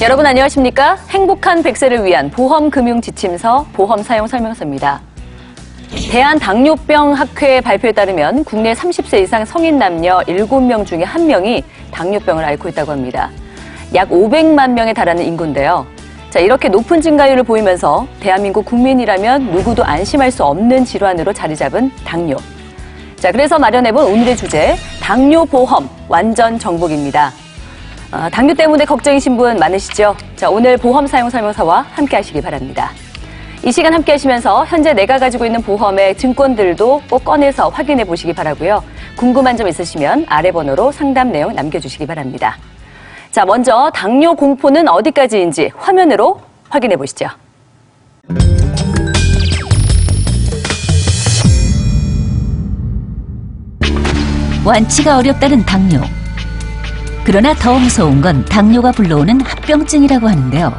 여러분 안녕하십니까? 행복한 100세를 위한 보험금융지침서 보험사용설명서입니다. 대한당뇨병학회 발표에 따르면 국내 30세 이상 성인 남녀 7명 중에 1명이 당뇨병을 앓고 있다고 합니다. 약 500만 명에 달하는 인구인데요. 자, 이렇게 높은 증가율을 보이면서 대한민국 국민이라면 누구도 안심할 수 없는 질환으로 자리 잡은 당뇨. 자, 그래서 마련해본 오늘의 주제, 당뇨보험 완전 정복입니다. 당뇨 때문에 걱정이신 분 많으시죠? 자, 오늘 보험 사용 설명서와 함께 하시기 바랍니다. 이 시간 함께 하시면서 현재 내가 가지고 있는 보험의 증권들도 꼭 꺼내서 확인해 보시기 바라고요. 궁금한 점 있으시면 아래 번호로 상담 내용 남겨주시기 바랍니다. 자, 먼저 당뇨 공포는 어디까지인지 화면으로 확인해 보시죠. 완치가 어렵다는 당뇨. 그러나 더 무서운 건 당뇨가 불러오는 합병증이라고 하는데요.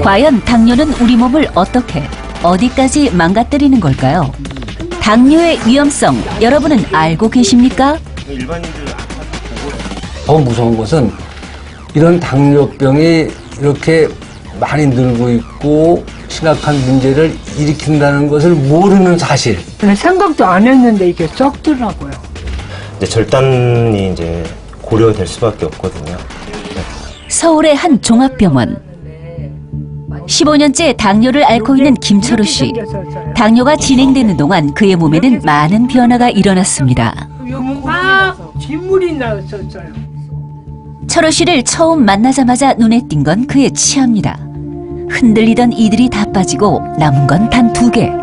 과연 당뇨는 우리 몸을 어떻게, 어디까지 망가뜨리는 걸까요? 당뇨의 위험성, 여러분은 알고 계십니까? 더 무서운 것은 이런 당뇨병이 이렇게 많이 늘고 있고 심각한 문제를 일으킨다는 것을 모르는 사실. 생각도 안 했는데 이게 썩더라고요. 절단이 이제 고려될 수밖에 없거든요. 서울의 한 종합병원. 15년째 당뇨를 앓고 있는 김철우 씨. 당뇨가 진행되는 동안 그의 몸에는 많은 변화가 일어났습니다. 막 진물이 나왔었어요. 철우 씨를 처음 만나자마자 눈에 띈 건 그의 치아입니다. 흔들리던 이들이 다 빠지고 남은 건 단 2개.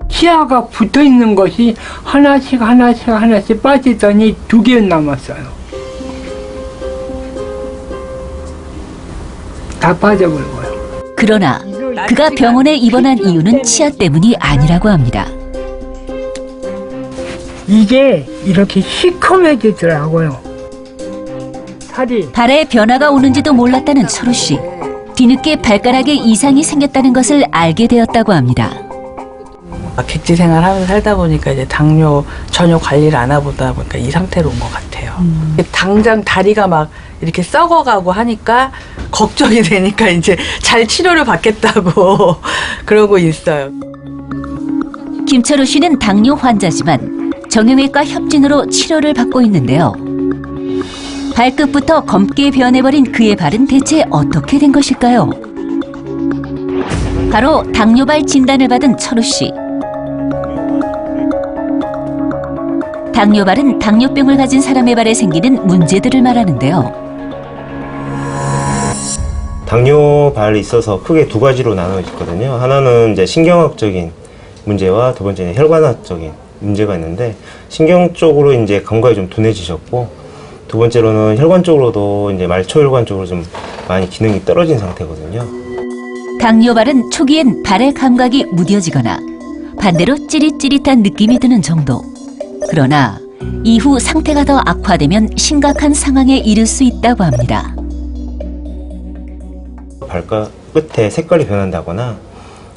치아가 붙어 있는 것이 하나씩 빠지더니 2개 남았어요. 다 빠져버려요. 그러나 그가 병원에 입원한 이유는 치아 때문이 아니라고 합니다. 이게 이렇게 시커매지더라고요. 살이. 발에 변화가 오는지도 몰랐다는 철우 씨. 뒤늦게 발가락에 이상이 생겼다는 것을 알게 되었다고 합니다. 객지 생활하면서 살다 보니까 이제 당뇨 전혀 관리를 안 하다 보니까 이 상태로 온 것 같아요. 당장 다리가 막 이렇게 썩어가고 하니까 걱정이 되니까 이제 잘 치료를 받겠다고 그러고 있어요. 김철우 씨는 당뇨 환자지만 정형외과 협진으로 치료를 받고 있는데요. 발끝부터 검게 변해버린 그의 발은 대체 어떻게 된 것일까요? 바로 당뇨발 진단을 받은 철우 씨. 당뇨발은 당뇨병을 가진 사람의 발에 생기는 문제들을 말하는데요. 당뇨발이 있어서 크게 2가지로 나눠지거든요. 하나는 이제 신경학적인 문제와 두 번째는 혈관학적인 문제가 있는데, 신경 쪽으로 이제 감각이 좀 둔해지셨고, 두 번째로는 혈관 쪽으로도 이제 말초혈관 쪽으로 좀 많이 기능이 떨어진 상태거든요. 당뇨발은 초기엔 발의 감각이 무뎌지거나 반대로 찌릿찌릿한 느낌이 드는 정도. 그러나 이후 상태가 더 악화되면 심각한 상황에 이를 수 있다고 합니다. 발가락 끝에 색깔이 변한다거나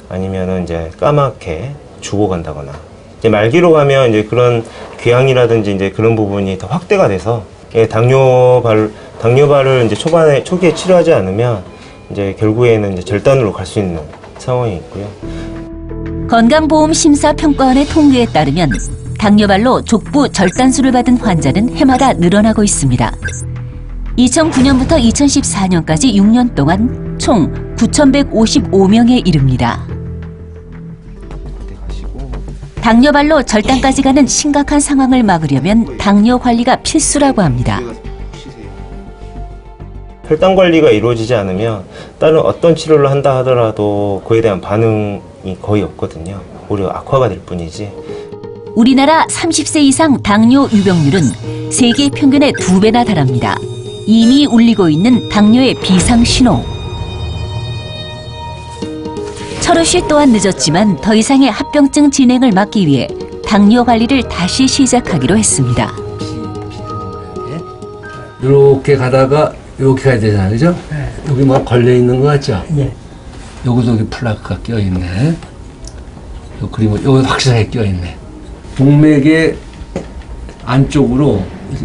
아니면은 이제 까맣게 죽어간다거나, 이제 말기로 가면 이제 그런 귀향이라든지 이제 그런 부분이 더 확대가 돼서 당뇨발을 이제 초기에 치료하지 않으면 이제 결국에는 이제 절단으로 갈 수 있는 상황이 있고요. 건강보험심사평가원의 통계에 따르면 당뇨발로 족부 절단술을 받은 환자는 해마다 늘어나고 있습니다. 2009년부터 2014년까지 6년 동안 총 9,155명에 이릅니다. 당뇨발로 절단까지 가는 심각한 상황을 막으려면 당뇨 관리가 필수라고 합니다. 혈당 관리가 이루어지지 않으면 다른 어떤 치료를 한다 하더라도 그에 대한 반응이 거의 없거든요. 오히려 악화가 될 뿐이지. 우리나라 30세 이상 당뇨 유병률은 세계 평균의 2배나 달합니다. 이미 울리고 있는 당뇨의 비상신호. 철우 씨 또한 늦었지만 더 이상의 합병증 진행을 막기 위해 당뇨 관리를 다시 시작하기로 했습니다. 이렇게 가다가 이렇게 가야 되잖아요, 그죠? 네. 여기 뭐 걸려 있는 거 같죠? 예. 여기도 여기 플라크가 껴 있네. 그리고 여기 확실하게 껴 있네. 동맥의 안쪽으로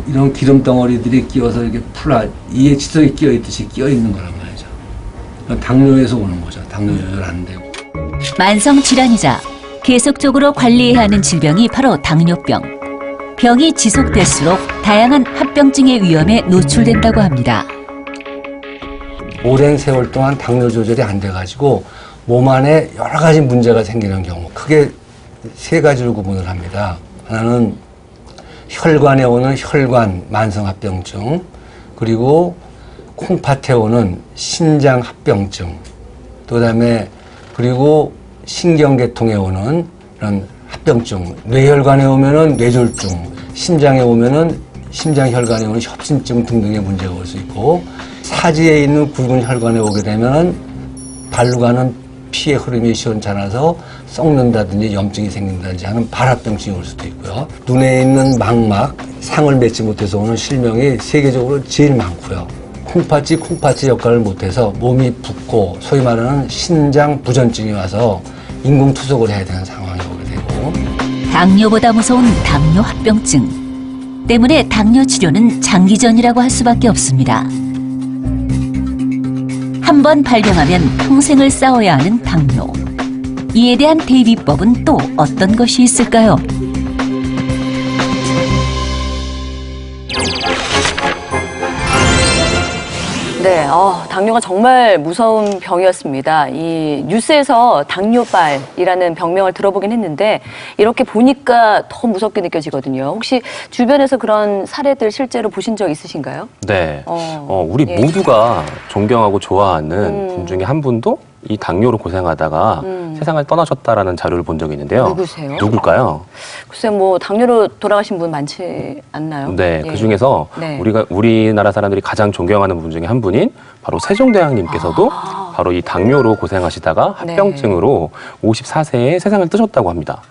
이런 기름 덩어리들이 끼어서 이렇게 이에 지석에 끼어 있듯이 끼어 있는 거란 말이죠. 당뇨에서 오는 거죠. 당뇨 조절하는데. 만성 질환이자 계속적으로 관리해야 하는 질병이 바로 당뇨병. 병이 지속될수록 다양한 합병증의 위험에 노출된다고 합니다. 오랜 세월 동안 당뇨 조절이 안 돼가지고 몸 안에 여러 가지 문제가 생기는 경우 크게 세 가지로 구분을 합니다. 하나는 혈관에 오는 혈관 만성합병증, 그리고 콩팥에 오는 신장합병증, 또 다음에 그리고 신경계통에 오는 이런 합병증, 뇌혈관에 오면은 뇌졸중, 심장에 오면은 심장혈관에 오는 협심증 등등의 문제가 올 수 있고, 사지에 있는 굵은 혈관에 오게 되면은 발로 가는 피의 흐름이 시원찮아서 썩는다든지 염증이 생긴다든지 하는 발합병증이 올 수도 있고요. 눈에 있는 망막, 상을 맺지 못해서 오는 실명이 세계적으로 제일 많고요. 콩팥이 역할을 못해서 몸이 붓고 소위 말하는 신장 부전증이 와서 인공투석을 해야 되는 상황이 오게 되고, 당뇨보다 무서운 당뇨 합병증 때문에 당뇨 치료는 장기전이라고 할 수밖에 없습니다. 한 번 발병하면 평생을 싸워야 하는 당뇨. 이에 대한 대비법은 또 어떤 것이 있을까요? 네, 당뇨가 정말 무서운 병이었습니다. 이 뉴스에서 당뇨발이라는 병명을 들어보긴 했는데 이렇게 보니까 더 무섭게 느껴지거든요. 혹시 주변에서 그런 사례들 실제로 보신 적 있으신가요? 네. 우리 예. 모두가 존경하고 좋아하는 분 중에 한 분도 이 당뇨로 고생하다가 세상을 떠나셨다라는 자료를 본 적이 있는데요. 누구세요? 누굴까요? 글쎄 뭐 당뇨로 돌아가신 분 많지 않나요? 네, 예. 그 중에서 네. 우리나라 사람들이 가장 존경하는 분 중에 한 분인 바로 세종대왕님께서도 바로 이 당뇨로 고생하시다가 합병증으로 54세에 세상을 뜨셨다고 합니다.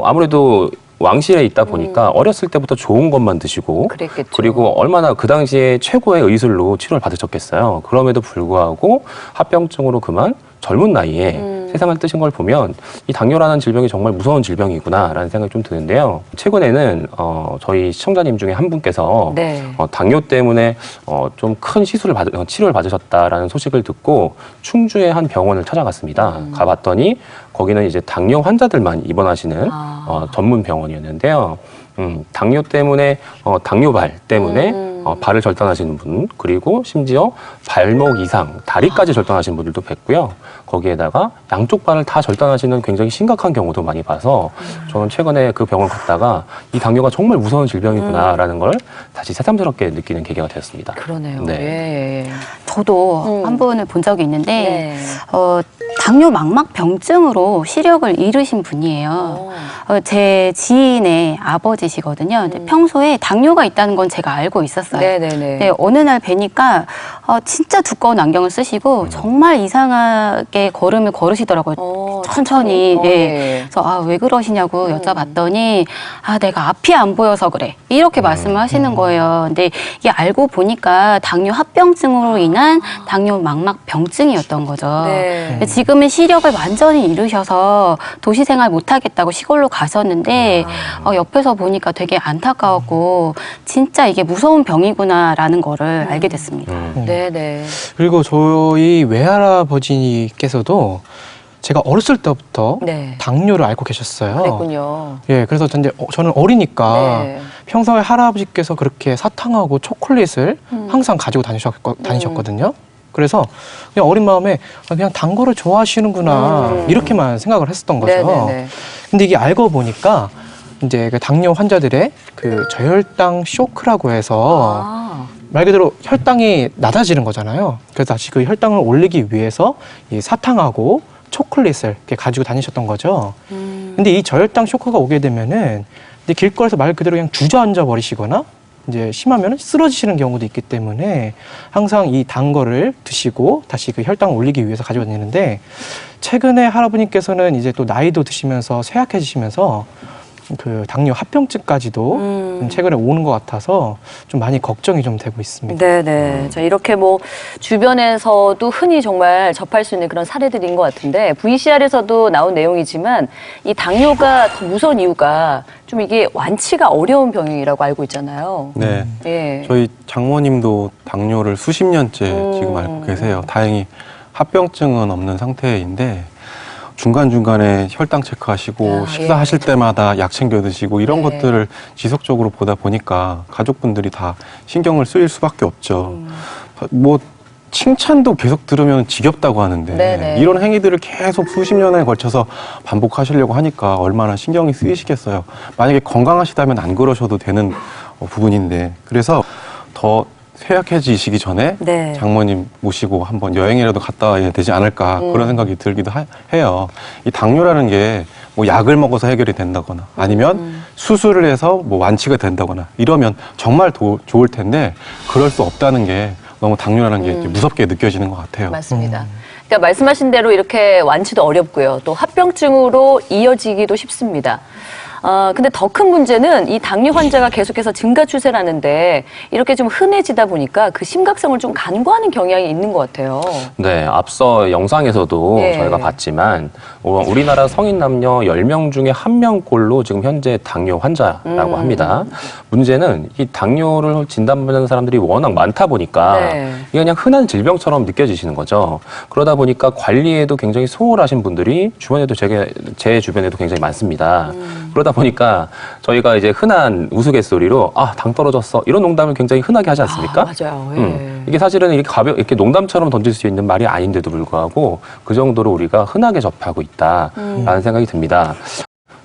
아무래도 왕실에 있다 보니까 어렸을 때부터 좋은 것만 드시고 그랬겠죠. 그리고 얼마나 그 당시에 최고의 의술로 치료를 받으셨겠어요. 그럼에도 불구하고 합병증으로 그만 젊은 나이에 세상을 뜨신 걸 보면 이 당뇨라는 질병이 정말 무서운 질병이구나라는 생각이 좀 드는데요. 최근에는 저희 시청자님 중에 한 분께서 네. 당뇨 때문에 좀 큰 치료를 받으셨다라는 소식을 듣고 충주의 한 병원을 찾아갔습니다. 가봤더니 거기는 이제 당뇨 환자들만 입원하시는 전문 병원이었는데요. 당뇨 때문에 당뇨발 때문에 발을 절단하시는 분, 그리고 심지어 발목 이상, 다리까지 절단하시는 분들도 뵀고요. 거기에다가 양쪽 발을 다 절단하시는 굉장히 심각한 경우도 많이 봐서 저는 최근에 그 병원 갔다가 이 당뇨가 정말 무서운 질병이구나라는 걸 다시 새삼스럽게 느끼는 계기가 되었습니다. 그러네요. 네. 예. 저도 한 분을 본 적이 있는데 네. 당뇨 망막병증으로 시력을 잃으신 분이에요. 제 지인의 아버지시거든요. 근데 평소에 당뇨가 있다는 건 제가 알고 있었어요. 네네네. 네, 어느 날 뵈니까 진짜 두꺼운 안경을 쓰시고 정말 이상하게 걸음을 걸으시더라고요. 천천히. 네. 네. 그래서 왜 그러시냐고 여쭤봤더니 내가 앞이 안 보여서 그래. 이렇게 말씀을 하시는 거예요. 근데 이게 알고 보니까 당뇨 합병증으로 인한 당뇨 망막병증이었던 거죠. 네. 근데 지금은 시력을 완전히 잃으셔서 도시 생활 못 하겠다고 시골로 가셨는데 옆에서 보니까 되게 안타까웠고 진짜 이게 무서운 병이구나라는 거를 알게 됐습니다. 네네. 그리고 저희 외할아버지께서도 제가 어렸을 때부터 네. 당뇨를 앓고 계셨어요. 그랬군요. 예, 그래서 저는 어리니까 네. 평소에 할아버지께서 그렇게 사탕하고 초콜릿을 항상 가지고 다니셨거든요. 그래서 그냥 어린 마음에 그냥 단 거를 좋아하시는구나 이렇게만 생각을 했었던 거죠. 네네네. 근데 이게 알고 보니까 이제 그 당뇨 환자들의 그 저혈당 쇼크라고 해서 말 그대로 혈당이 낮아지는 거잖아요. 그래서 다시 그 혈당을 올리기 위해서 이 사탕하고 초콜릿을 이렇게 가지고 다니셨던 거죠. 근데 이 저혈당 쇼크가 오게 되면은 이제 길거리에서 말 그대로 그냥 주저앉아 버리시거나 이제 심하면 쓰러지시는 경우도 있기 때문에 항상 이 단 거를 드시고 다시 그 혈당을 올리기 위해서 가지고 다니는데 최근에 할아버님께서는 이제 또 나이도 드시면서 쇠약해지시면서 그 당뇨 합병증까지도 최근에 오는 것 같아서 좀 많이 걱정이 좀 되고 있습니다. 네네. 자, 이렇게 뭐 주변에서도 흔히 정말 접할 수 있는 그런 사례들인 것 같은데 VCR에서도 나온 내용이지만 이 당뇨가 더 무서운 이유가 좀 이게 완치가 어려운 병이라고 알고 있잖아요. 네. 예. 저희 장모님도 당뇨를 수십 년째 지금 앓고 계세요. 다행히 합병증은 없는 상태인데 중간중간에 혈당 체크하시고 식사하실 때마다 약 챙겨 드시고 이런 것들을 지속적으로 보다 보니까 가족분들이 다 신경을 쓰일 수밖에 없죠. 뭐 칭찬도 계속 들으면 지겹다고 하는데 네네. 이런 행위들을 계속 수십 년에 걸쳐서 반복하시려고 하니까 얼마나 신경이 쓰이시겠어요. 만약에 건강하시다면 안 그러셔도 되는 부분인데 그래서 더 쇠약해지시기 전에 네. 장모님 모시고 한번 여행이라도 갔다 와야 되지 않을까 그런 생각이 들기도 해요. 이 당뇨라는 게 뭐 약을 먹어서 해결이 된다거나 아니면 수술을 해서 뭐 완치가 된다거나 이러면 정말 좋을 텐데 그럴 수 없다는 게 너무 당뇨라는 게 이제 무섭게 느껴지는 것 같아요. 맞습니다. 그러니까 말씀하신 대로 이렇게 완치도 어렵고요. 또 합병증으로 이어지기도 쉽습니다. 근데 더 큰 문제는 이 당뇨 환자가 계속해서 증가 추세라는데 이렇게 좀 흔해지다 보니까 그 심각성을 좀 간과하는 경향이 있는 것 같아요. 네, 앞서 영상에서도 예. 저희가 봤지만 우리나라 성인 남녀 10명 중에 1명꼴로 지금 현재 당뇨 환자라고 합니다. 문제는 이 당뇨를 진단받는 사람들이 워낙 많다 보니까 네. 이게 그냥 흔한 질병처럼 느껴지시는 거죠. 그러다 보니까 관리에도 굉장히 소홀하신 분들이 주변에도 제 주변에도 굉장히 많습니다. 그러다 보니까 저희가 이제 흔한 우스갯소리로 당 떨어졌어 이런 농담을 굉장히 흔하게 하지 않습니까? 맞아요. 예. 이게 사실은 이렇게 이렇게 농담처럼 던질 수 있는 말이 아닌데도 불구하고 그 정도로 우리가 흔하게 접하고 있다라는 생각이 듭니다.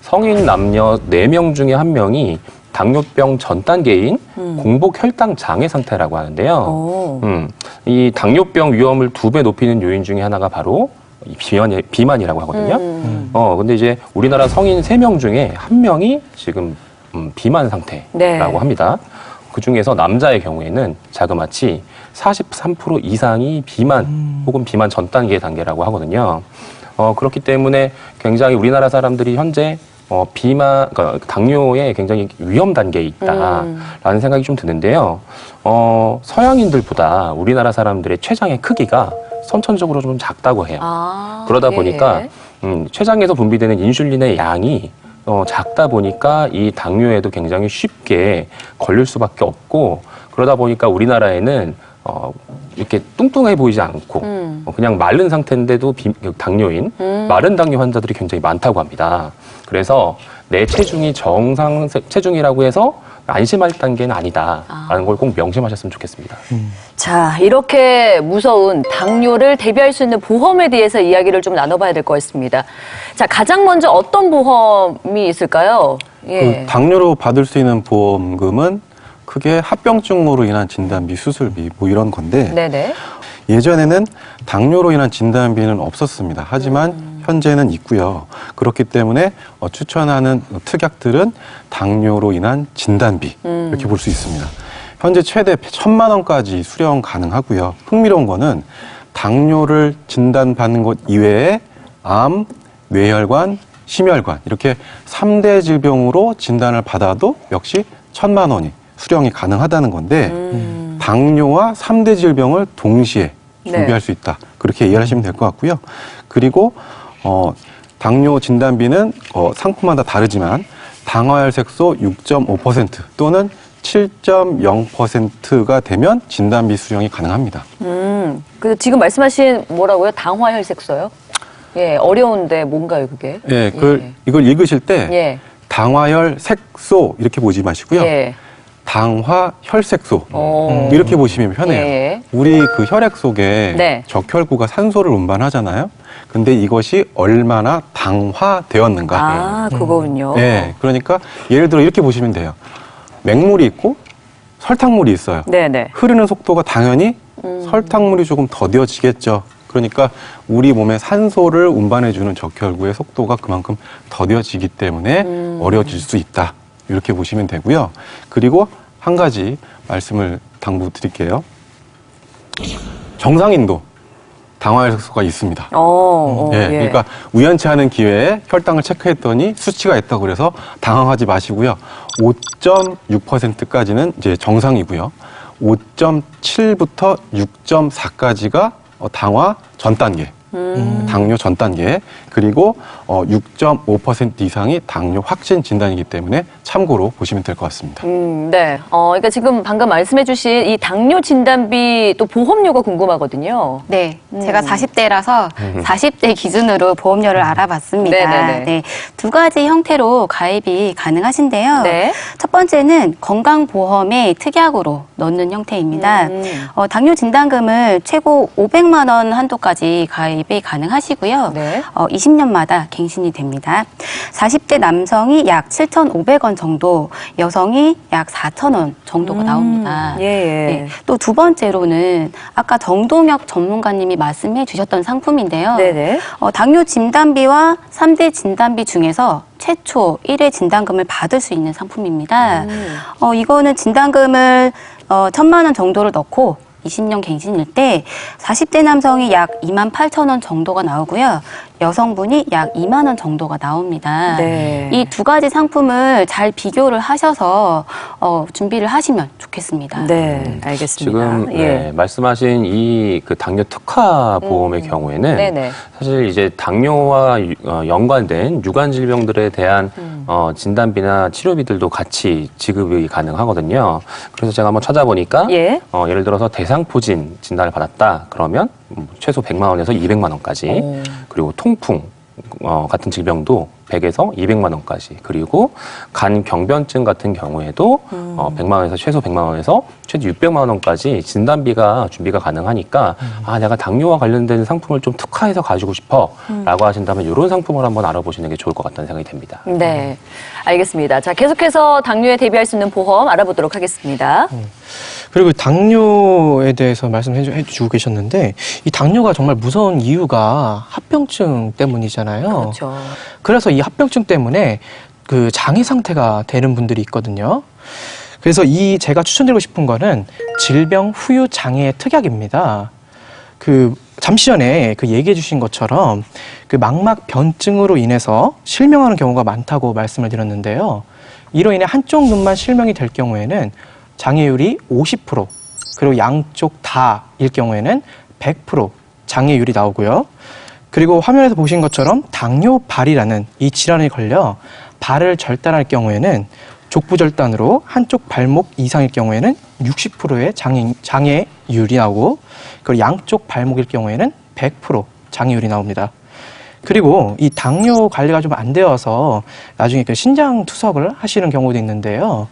성인 남녀 4명 중에 1명이 당뇨병 전 단계인 공복 혈당 장애 상태라고 하는데요. 이 당뇨병 위험을 2배 높이는 요인 중에 하나가 바로 비만이라고 하거든요. 근데 이제 우리나라 성인 3명 중에 1명이 지금 비만 상태라고 네. 합니다. 그 중에서 남자의 경우에는 자그마치 43% 이상이 비만 혹은 비만 전 단계라고 하거든요. 그렇기 때문에 굉장히 우리나라 사람들이 현재 그러니까 당뇨에 굉장히 위험 단계에 있다라는 생각이 좀 드는데요. 서양인들보다 우리나라 사람들의 췌장의 크기가 선천적으로 좀 작다고 해요. 그러다 보니까 췌장에서 분비되는 인슐린의 양이 작다 보니까 이 당뇨에도 굉장히 쉽게 걸릴 수밖에 없고 그러다 보니까 우리나라에는 이렇게 뚱뚱해 보이지 않고 그냥 마른 상태인데도 당뇨인 마른 당뇨 환자들이 굉장히 많다고 합니다. 그래서 내 체중이 정상 체중이라고 해서 안심할 단계는 아니다라는 걸 꼭 명심하셨으면 좋겠습니다. 자, 이렇게 무서운 당뇨를 대비할 수 있는 보험에 대해서 이야기를 좀 나눠봐야 될 것 같습니다. 자, 가장 먼저 어떤 보험이 있을까요? 예. 그 당뇨로 받을 수 있는 보험금은 크게 합병증으로 인한 진단비, 수술비 뭐 이런 건데 네네. 예전에는 당뇨로 인한 진단비는 없었습니다. 하지만 현재는 있고요. 그렇기 때문에 추천하는 특약들은 당뇨로 인한 진단비 이렇게 볼 수 있습니다. 현재 최대 1,000만 원까지 수령 가능하고요. 흥미로운 거는 당뇨를 진단받는 것 이외에 암, 뇌혈관, 심혈관 이렇게 3대 질병으로 진단을 받아도 역시 1,000만 원이 수령이 가능하다는 건데 당뇨와 3대 질병을 동시에 준비할 수 있다. 그렇게 이해하시면 될 것 같고요. 그리고 당뇨 진단비는 상품마다 다르지만 당화혈색소 6.5% 또는 7.0%가 되면 진단비 수령이 가능합니다. 그 지금 말씀하신 뭐라고요? 당화혈색소요? 예, 어려운데 뭔가요, 그게? 예, 이걸 읽으실 때 예. 당화혈색소 이렇게 보지 마시고요. 예. 당화혈색소 이렇게 보시면 편해요. 예. 우리 그 혈액 속에 네. 적혈구가 산소를 운반하잖아요. 근데 이것이 얼마나 당화되었는가. 그거군요. 네, 그러니까 예를 들어 이렇게 보시면 돼요. 맹물이 있고 설탕물이 있어요. 네네. 흐르는 속도가 당연히 설탕물이 조금 더뎌지겠죠. 그러니까 우리 몸에 산소를 운반해주는 적혈구의 속도가 그만큼 더뎌지기 때문에 어려워질 수 있다. 이렇게 보시면 되고요. 그리고 한 가지 말씀을 당부드릴게요. 정상인도 당황할 수가 있습니다. 예. 그러니까 우연치 않은 기회에 혈당을 체크했더니 수치가 있다고 그래서 당황하지 마시고요. 5.6%까지는 이제 정상이고요. 5.7부터 6.4까지가 당화 전 단계. 당뇨 전 단계, 그리고 6.5% 이상이 당뇨 확진 진단이기 때문에 참고로 보시면 될 것 같습니다. 네. 그러니까 지금 방금 말씀해주신 이 당뇨 진단비 또 보험료가 궁금하거든요. 네, 제가 40대라서 40대 기준으로 보험료를 알아봤습니다. 네네네. 네, 두 가지 형태로 가입이 가능하신데요. 네. 첫 번째는 건강보험에 특약으로 넣는 형태입니다. 당뇨 진단금을 최고 500만 원 한도까지 가입이 가능하시고요. 네. 20년마다 갱신이 됩니다. 40대 남성이 약 7,500원 정도, 여성이 약 4,000원 정도가 나옵니다. 예. 네, 또 두 번째로는 아까 정동혁 전문가님이 말씀해 주셨던 상품인데요. 네네. 당뇨 진단비와 3대 진단비 중에서 최초 1회 진단금을 받을 수 있는 상품입니다. 이거는 진단금을 1,000만 원 정도를 넣고 20년 갱신일 때 40대 남성이 약 28,000원 정도가 나오고요. 여성분이 약 2만 원 정도가 나옵니다. 네. 이 두 가지 상품을 잘 비교를 하셔서 준비를 하시면 좋겠습니다. 네, 알겠습니다. 지금 네, 말씀하신 이 그 당뇨 특화 보험의 경우에는 네네. 사실 이제 당뇨와 연관된 유관 질병들에 대한 진단비나 치료비들도 같이 지급이 가능하거든요. 그래서 제가 한번 찾아보니까 예. 예를 들어서 대상포진 진단을 받았다 그러면 최소 100만 원에서 200만 원까지, 그리고 통풍 같은 질병도 100에서 200만 원까지, 그리고 간 경변증 같은 경우에도 100만 원에서 최소 100만 원에서 최대 600만 원까지 진단비가 준비가 가능하니까 내가 당뇨와 관련된 상품을 좀 특화해서 가지고 싶어 라고 하신다면 이런 상품을 한번 알아보시는 게 좋을 것 같다는 생각이 듭니다. 네, 알겠습니다. 자, 계속해서 당뇨에 대비할 수 있는 보험 알아보도록 하겠습니다. 그리고 당뇨에 대해서 말씀해 주고 계셨는데 이 당뇨가 정말 무서운 이유가 합병증 때문이잖아요. 그렇죠. 그래서 이 합병증 때문에 그 장애 상태가 되는 분들이 있거든요. 그래서 제가 추천드리고 싶은 거는 질병 후유 장애 특약입니다. 잠시 전에 얘기해 주신 것처럼 망막 변증으로 인해서 실명하는 경우가 많다고 말씀을 드렸는데요. 이로 인해 한쪽 눈만 실명이 될 경우에는 장애율이 50%, 그리고 양쪽 다일 경우에는 100% 장애율이 나오고요. 그리고 화면에서 보신 것처럼 당뇨발이라는 이 질환에 걸려 발을 절단할 경우에는 족부절단으로 한쪽 발목 이상일 경우에는 60%의 장애율이 나오고, 그리고 양쪽 발목일 경우에는 100% 장애율이 나옵니다. 그리고 이 당뇨 관리가 좀 안 되어서 나중에 신장 투석을 하시는 경우도 있는데요.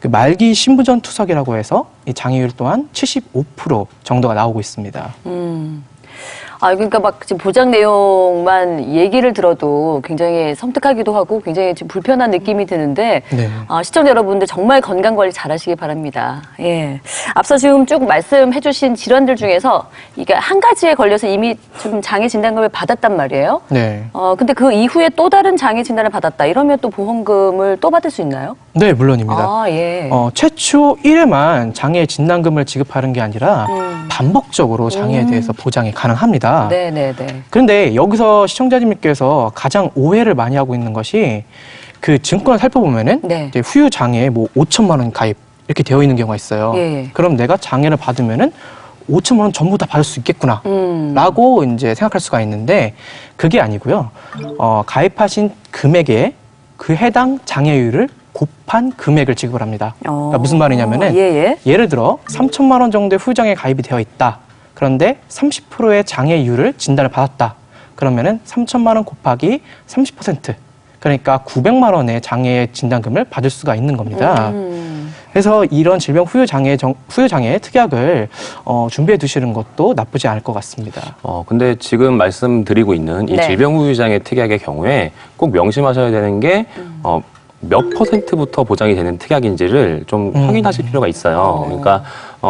말기 신부전 투석이라고 해서 이 장애율 또한 75% 정도가 나오고 있습니다. 그러니까 막 지금 보장 내용만 얘기를 들어도 굉장히 섬뜩하기도 하고 굉장히 지금 불편한 느낌이 드는데, 네. 시청자 여러분들 정말 건강 관리 잘 하시기 바랍니다. 예. 앞서 지금 쭉 말씀해 주신 질환들 중에서 이게 한 가지에 걸려서 이미 좀 장애 진단금을 받았단 말이에요. 네. 근데 그 이후에 또 다른 장애 진단을 받았다. 이러면 또 보험금을 또 받을 수 있나요? 네, 물론입니다. 예. 최초 1회만 장애 진단금을 지급하는 게 아니라 반복적으로 장애에 대해서 보장이 가능합니다. 네네네. 그런데 여기서 시청자님께서 가장 오해를 많이 하고 있는 것이 증권을 살펴보면은 네. 이제 후유 장애 5천만 원 가입 이렇게 되어 있는 경우가 있어요. 예. 그럼 내가 장애를 받으면은 5천만 원 전부 다 받을 수 있겠구나 라고 이제 생각할 수가 있는데 그게 아니고요. 가입하신 금액에 그 해당 장애율을 곱한 금액을 지급을 합니다. 그러니까 무슨 말이냐면은 예를 들어 3천만 원 정도의 후유장애 가입이 되어 있다. 그런데 30%의 장애율을 진단을 받았다. 그러면은 3천만 원 곱하기 30%, 그러니까 900만 원의 장애 진단금을 받을 수가 있는 겁니다. 그래서 이런 질병 후유장애 특약을 준비해 두시는 것도 나쁘지 않을 것 같습니다. 근데 지금 말씀드리고 있는 이 질병 후유장애 특약의 경우에 꼭 명심하셔야 되는 게 몇 %부터 보장이 되는 특약인지를 좀 확인하실 필요가 있어요. 그러니까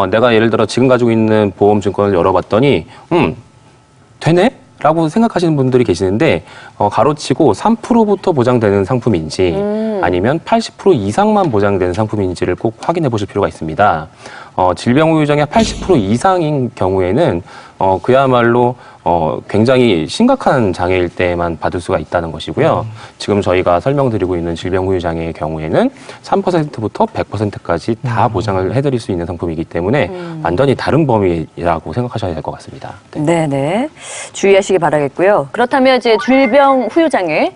내가 예를 들어 지금 가지고 있는 보험 증권을 열어봤더니 되네? 라고 생각하시는 분들이 계시는데 가로치고 3%부터 보장되는 상품인지 아니면 80% 이상만 보장되는 상품인지를 꼭 확인해 보실 필요가 있습니다. 질병 후유장애 80% 이상인 경우에는 그야말로 굉장히 심각한 장애일 때만 받을 수가 있다는 것이고요. 지금 저희가 설명드리고 있는 질병 후유장애의 경우에는 3%부터 100%까지 다 보장을 해드릴 수 있는 상품이기 때문에 완전히 다른 범위라고 생각하셔야 될 것 같습니다. 네네. 주의하시기 바라겠고요. 그렇다면 이제 질병 후유장애,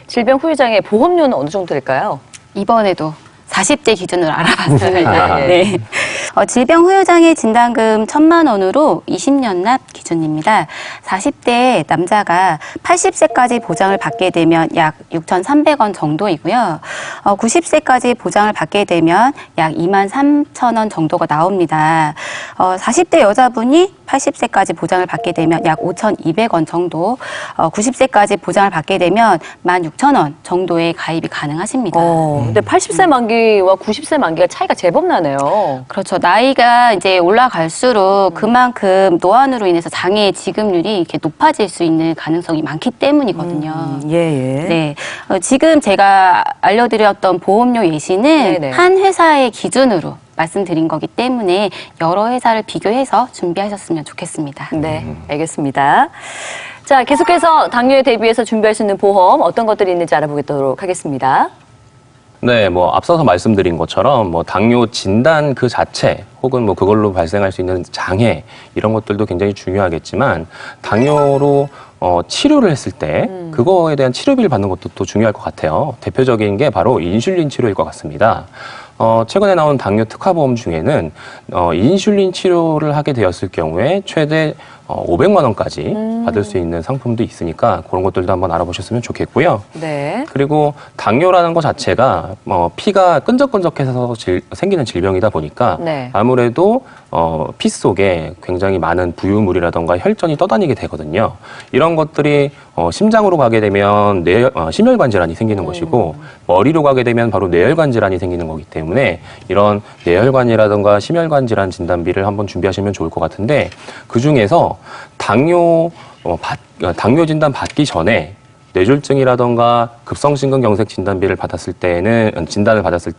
질병 후유장애 보험료는 어느 정도 될까요? 이번에도 40대 기준으로 알아봤습니다. 예. 네. 질병 후유장애 진단금 1,000만 원으로 20년 납 기준입니다. 40대 남자가 80세까지 보장을 받게 되면 약 6,300원 정도이고요. 90세까지 보장을 받게 되면 약 23,000원 정도가 나옵니다. 40대 여자분이 80세까지 보장을 받게 되면 약 5,200원 정도, 90세까지 보장을 받게 되면 16,000원 정도의 가입이 가능하십니다. 근데 80세 만기와 90세 만기가 차이가 제법 나네요. 그렇죠. 나이가 이제 올라갈수록 그만큼 노안으로 인해서 장애 지급률이 이렇게 높아질 수 있는 가능성이 많기 때문이거든요. 네. 지금 제가 알려드렸던 보험료 예시는 네네. 한 회사의 기준으로 말씀드린 거기 때문에 여러 회사를 비교해서 준비하셨으면 좋겠습니다. 네, 알겠습니다. 자, 계속해서 당뇨에 대비해서 준비할 수 있는 보험 어떤 것들이 있는지 알아보도록 하겠습니다. 네, 앞서서 말씀드린 것처럼 당뇨 진단 그 자체 혹은 그걸로 발생할 수 있는 장애 이런 것들도 굉장히 중요하겠지만 당뇨로 치료를 했을 때 그거에 대한 치료비를 받는 것도 또 중요할 것 같아요. 대표적인 게 바로 인슐린 치료일 것 같습니다. 최근에 나온 당뇨 특화보험 중에는 인슐린 치료를 하게 되었을 경우에 최대 500만 원까지 받을 수 있는 상품도 있으니까 그런 것들도 한번 알아보셨으면 좋겠고요. 네. 그리고 당뇨라는 것 자체가 피가 끈적끈적해서 생기는 질병이다 보니까 네. 아무래도 피 속에 굉장히 많은 부유물이라던가 혈전이 떠다니게 되거든요. 이런 것들이 심장으로 가게 되면 심혈관 질환이 생기는 것이고 머리로 가게 되면 바로 뇌혈관 질환이 생기는 거기 때문에 이런 뇌혈관이라던가 심혈관 질환 진단비를 한번 준비하시면 좋을 것 같은데 그중에서 당뇨 진단 받기 전에 뇌졸중이라던가 급성심근경색 진단을 받았을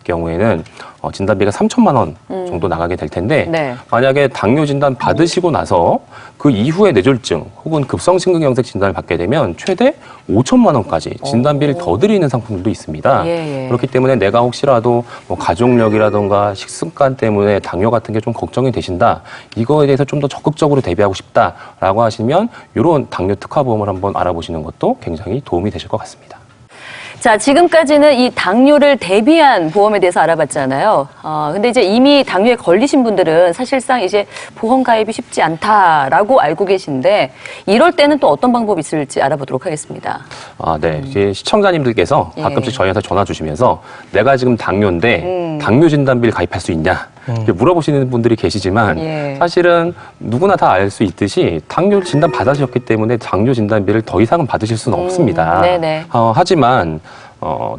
경우에는 진단비가 3,000만 원 정도 나가게 될 텐데 네. 만약에 당뇨 진단 받으시고 나서 그 이후에 뇌졸중 혹은 급성심근경색 진단을 받게 되면 최대 5천만 원까지 진단비를 더 드리는 상품들도 있습니다. 그렇기 때문에 내가 혹시라도 가족력이라던가 식습관 때문에 당뇨 같은 게 좀 걱정이 되신다. 이거에 대해서 좀 더 적극적으로 대비하고 싶다라고 하시면 이런 당뇨 특화보험을 한번 알아보시는 것도 굉장히 도움이 되실 것 같습니다. 자, 지금까지는 이 당뇨를 대비한 보험에 대해서 알아봤잖아요. 근데 이제 이미 당뇨에 걸리신 분들은 사실상 이제 보험 가입이 쉽지 않다라고 알고 계신데 이럴 때는 또 어떤 방법이 있을지 알아보도록 하겠습니다. 네. 이제 시청자님들께서 가끔씩 저희한테 전화 주시면서 내가 지금 당뇨인데 당뇨 진단비를 가입할 수 있냐? 이렇게 물어보시는 분들이 계시지만 사실은 누구나 다 알 수 있듯이 당뇨 진단 받으셨기 때문에 당뇨 진단비를 더 이상은 받으실 수는 없습니다. 네네. 하지만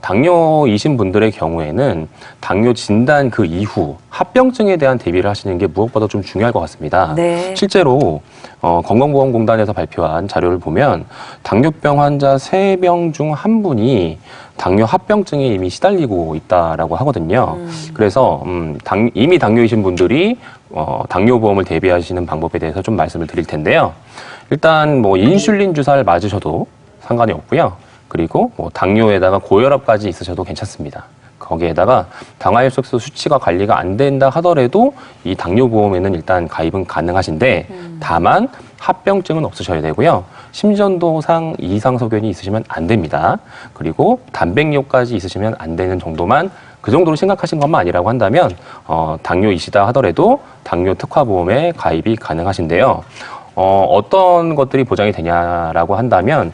당뇨이신 분들의 경우에는 당뇨 진단 그 이후 합병증에 대한 대비를 하시는 게 무엇보다 좀 중요할 것 같습니다. 네. 실제로 건강보험공단에서 발표한 자료를 보면 당뇨병 환자 3명 중 1분이 당뇨 합병증에 이미 시달리고 있다라고 하거든요. 그래서 이미 당뇨이신 분들이 당뇨보험을 대비하시는 방법에 대해서 좀 말씀을 드릴 텐데요. 일단 인슐린 주사를 맞으셔도 상관이 없고요. 그리고 당뇨에다가 고혈압까지 있으셔도 괜찮습니다. 거기에다가 당화혈색소 수치가 관리가 안 된다 하더라도 이 당뇨보험에는 일단 가입은 가능하신데 다만 합병증은 없으셔야 되고요. 심전도상 이상소견이 있으시면 안 됩니다. 그리고 단백뇨까지 있으시면 안 되는 정도만 그 정도로 심각하신 것만 아니라고 한다면 당뇨이시다 하더라도 당뇨 특화보험에 가입이 가능하신데요. 어떤 것들이 보장이 되냐라고 한다면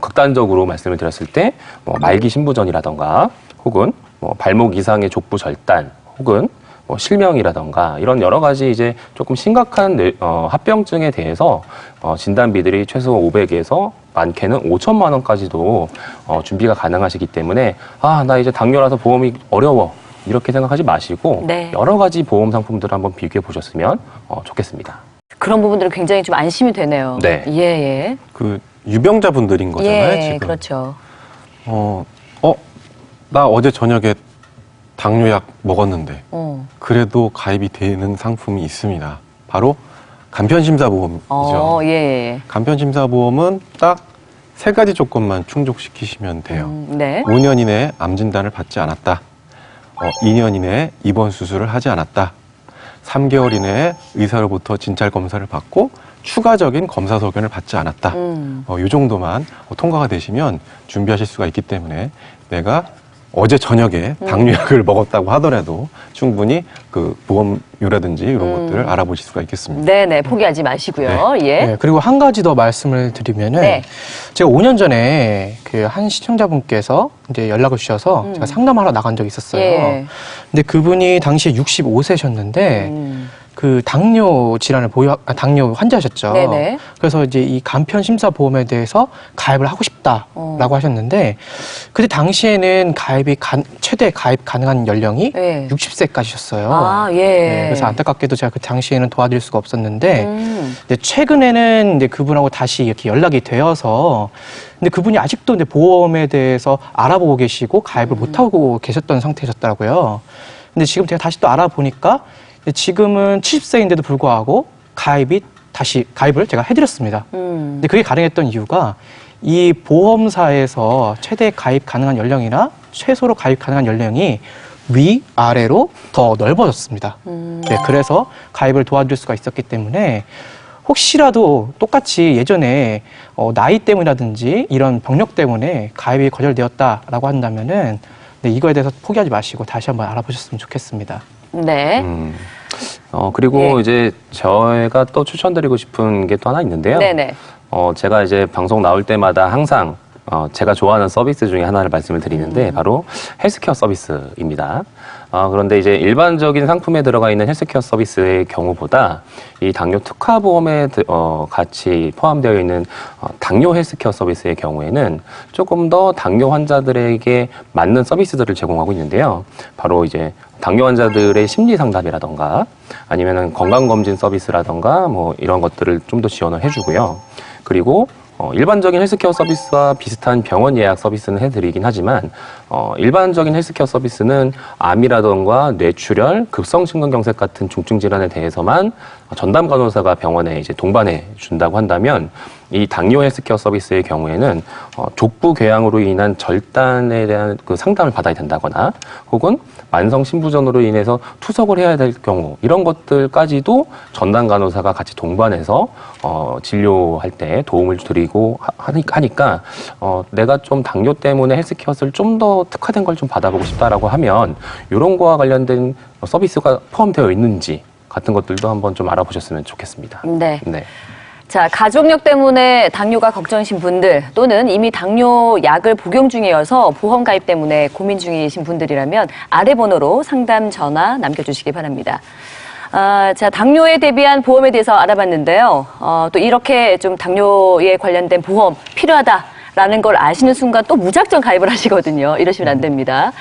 극단적으로 말씀을 드렸을 때 말기 신부전이라던가 혹은 발목 이상의 족부 절단 혹은 실명이라던가 이런 여러 가지 이제 조금 심각한 합병증에 대해서 진단비들이 최소 500에서 많게는 5천만 원까지도 준비가 가능하시기 때문에 나 이제 당뇨라서 보험이 어려워 이렇게 생각하지 마시고 여러 가지 보험 상품들을 한번 비교해 보셨으면 좋겠습니다. 그런 부분들은 굉장히 좀 안심이 되네요. 네. 예. 그 유병자분들인 거잖아요, 지금. 그렇죠. 나 어제 저녁에 당뇨약 먹었는데 그래도 가입이 되는 상품이 있습니다. 바로 간편심사보험이죠. 예. 간편심사보험은 딱 3가지 조건만 충족시키시면 돼요. 네. 5년 이내에 암 진단을 받지 않았다. 2년 이내에 입원 수술을 하지 않았다. 3개월 이내에 의사로부터 진찰 검사를 받고 추가적인 검사 소견을 받지 않았다. 이 정도만 통과가 되시면 준비하실 수가 있기 때문에 내가 어제 저녁에 당뇨약을 먹었다고 하더라도 충분히 그 보험료라든지 이런 것들을 알아보실 수가 있겠습니다. 네네, 포기하지 마시고요. 예. 네, 그리고 한 가지 더 말씀을 드리면은 네. 제가 5년 전에 그 한 시청자분께서 이제 연락을 주셔서 제가 상담하러 나간 적이 있었어요. 예. 근데 그분이 당시에 65세셨는데 그 당뇨 질환을 당뇨 환자셨죠. 네네. 그래서 이제 이 간편 심사 보험에 대해서 가입을 하고 싶다라고 하셨는데 그때 당시에는 최대 가입 가능한 연령이 예. 60세까지셨어요. 아, 예. 네, 그래서 안타깝게도 제가 그 당시에는 도와드릴 수가 없었는데 근데 최근에는 이제 그분하고 다시 이렇게 연락이 되어서 근데 그분이 아직도 이제 보험에 대해서 알아보고 계시고 가입을 못 하고 계셨던 상태셨더라고요. 근데 지금 제가 다시 또 알아보니까 지금은 70세인데도 불구하고 가입을 제가 해드렸습니다. 근데 그게 가능했던 이유가 이 보험사에서 최대 가입 가능한 연령이나 최소로 가입 가능한 연령이 위아래로 더 넓어졌습니다. 네, 그래서 가입을 도와줄 수가 있었기 때문에 혹시라도 똑같이 예전에 나이 때문이라든지 이런 병력 때문에 가입이 거절되었다라고 한다면은 네, 이거에 대해서 포기하지 마시고 다시 한번 알아보셨으면 좋겠습니다. 네. 그리고 예. 이제 저희가 또 추천드리고 싶은 게 또 하나 있는데요. 네네. 제가 이제 방송 나올 때마다 항상 제가 좋아하는 서비스 중에 하나를 말씀을 드리는데 바로 헬스케어 서비스입니다. 그런데 이제 일반적인 상품에 들어가 있는 헬스케어 서비스의 경우보다 이 당뇨 특화보험에 같이 포함되어 있는 당뇨 헬스케어 서비스의 경우에는 조금 더 당뇨 환자들에게 맞는 서비스들을 제공하고 있는데요. 바로 이제 당뇨 환자들의 심리 상담이라던가 아니면은 건강검진 서비스라던가 뭐 이런 것들을 좀 더 지원을 해주고요. 그리고 일반적인 헬스케어 서비스와 비슷한 병원 예약 서비스는 해드리긴 하지만 일반적인 헬스케어 서비스는 암이라던가 뇌출혈, 급성심근경색 같은 중증 질환에 대해서만 전담 간호사가 병원에 이제 동반해 준다고 한다면 이 당뇨 헬스케어 서비스의 경우에는 족부 궤양으로 인한 절단에 대한 그 상담을 받아야 된다거나 혹은 만성 신부전으로 인해서 투석을 해야 될 경우 이런 것들까지도 전담 간호사가 같이 동반해서 진료할 때 도움을 드리고 하니까 내가 좀 당뇨 때문에 헬스케어를 좀 더 특화된 걸 좀 받아보고 싶다라고 하면 이런 거와 관련된 서비스가 포함되어 있는지 같은 것들도 한번 좀 알아보셨으면 좋겠습니다. 네. 네. 자, 가족력 때문에 당뇨가 걱정이신 분들 또는 이미 당뇨 약을 복용 중이어서 보험 가입 때문에 고민 중이신 분들이라면 아래 번호로 상담 전화 남겨주시기 바랍니다. 자, 당뇨에 대비한 보험에 대해서 알아봤는데요. 또 이렇게 좀 당뇨에 관련된 보험 필요하다라는 걸 아시는 순간 또 무작정 가입을 하시거든요. 이러시면 안 됩니다.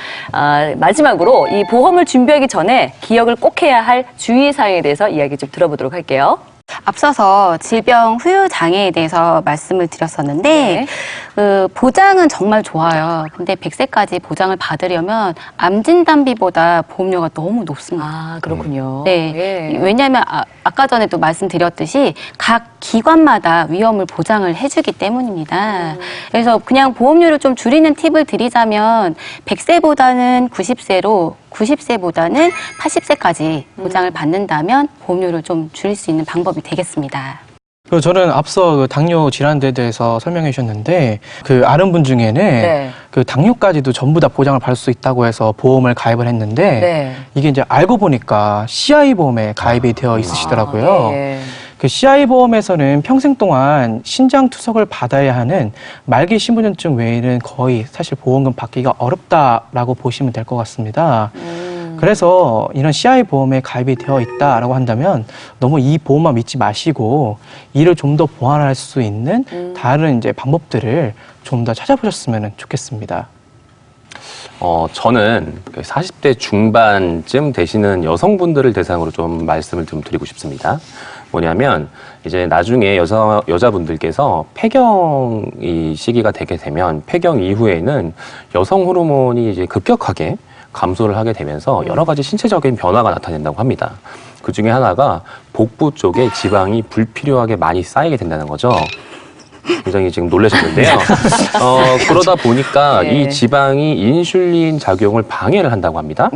마지막으로 이 보험을 준비하기 전에 기억을 꼭 해야 할 주의사항에 대해서 이야기 좀 들어보도록 할게요. 앞서서 질병 후유 장애에 대해서 말씀을 드렸었는데 네. 그 보장은 정말 좋아요. 근데 100세까지 보장을 받으려면 암 진단비보다 보험료가 너무 높습니다. 아, 그렇군요. 네. 예. 왜냐하면 아까 전에도 말씀드렸듯이 각 기관마다 위험을 보장을 해주기 때문입니다. 그래서 그냥 보험료를 좀 줄이는 팁을 드리자면 100세보다는 90세로 90세보다는 80세까지 보장을 받는다면 보험료를 좀 줄일 수 있는 방법이 되겠습니다. 그리고 저는 앞서 그 당뇨 질환에 대해서 설명해 주셨는데 그 아는 분 중에는 네. 그 당뇨까지도 전부 다 보장을 받을 수 있다고 해서 보험을 가입을 했는데 네. 이게 이제 알고 보니까 CI 보험에 가입이 되어 있으시더라고요. 예. 그 CI 보험에서는 평생 동안 신장 투석을 받아야 하는 말기 신부전증 외에는 거의 사실 보험금 받기가 어렵다라고 보시면 될 것 같습니다. 그래서 이런 CI 보험에 가입이 되어 있다라고 한다면 너무 이 보험만 믿지 마시고 이를 좀 더 보완할 수 있는 다른 이제 방법들을 좀 더 찾아보셨으면 좋겠습니다. 저는 40대 중반쯤 되시는 여성분들을 대상으로 좀 말씀을 좀 드리고 싶습니다. 뭐냐면 이제 나중에 여자분들께서 폐경이 시기가 되게 되면 폐경 이후에는 여성 호르몬이 이제 급격하게 감소를 하게 되면서 여러 가지 신체적인 변화가 나타난다고 합니다. 그 중에 하나가 복부 쪽에 지방이 불필요하게 많이 쌓이게 된다는 거죠. 굉장히 지금 놀라셨는데요. 그러다 보니까 네. 이 지방이 인슐린 작용을 방해를 한다고 합니다.